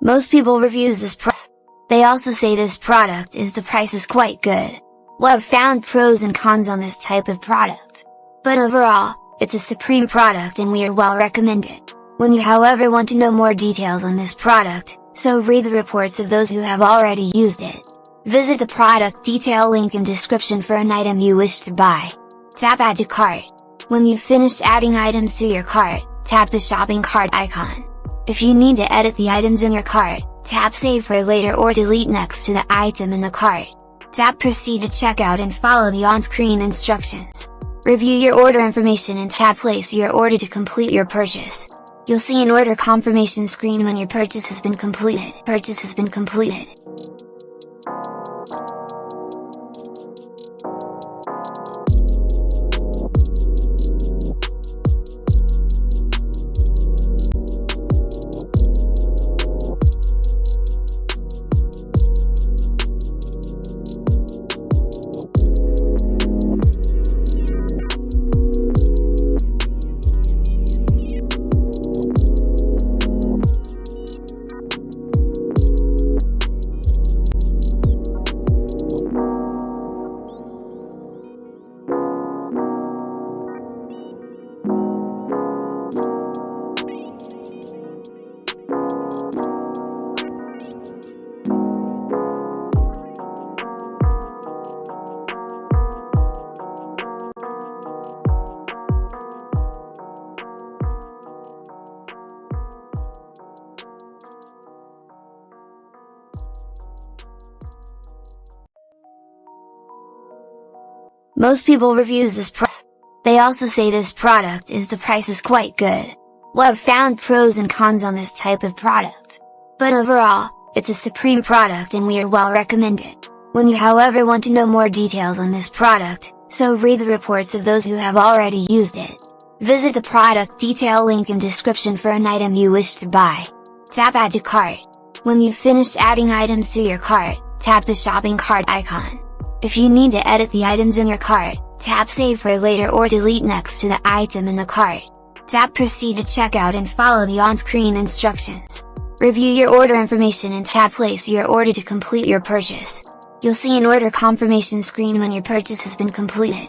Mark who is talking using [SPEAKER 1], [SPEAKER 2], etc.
[SPEAKER 1] Most people reviews this product. They also say this product is the price is quite good. Well, I've found pros and cons on this type of product. But overall, it's a supreme product and we are well recommend it. When you however want to know more details on this product, so read the reports of those who have already used it. Visit the product detail link in description for an item you wish to buy. Tap add to cart. When you've finished adding items to your cart, tap the shopping cart icon. If you need to edit the items in your cart, tap save for later or delete next to the item in the cart. Tap proceed to checkout and follow the on-screen instructions. Review your order information and tap place your order to complete your purchase. You'll see an order confirmation screen when your purchase has been completed. Most people reviews this product. They also say this product is the price is quite good. Well, I've found pros and cons on this type of product. But overall, it's a supreme product and we are well recommend it. When you however want to know more details on this product, so read the reports of those who have already used it. Visit the product detail link in description for an item you wish to buy. Tap add to cart. When you've finished adding items to your cart, tap the shopping cart icon. If you need to edit the items in your cart, tap save for later or delete next to the item in the cart. Tap proceed to checkout and follow the on-screen instructions. Review your order information and tap place your order to complete your purchase. You'll see an order confirmation screen when your purchase has been completed.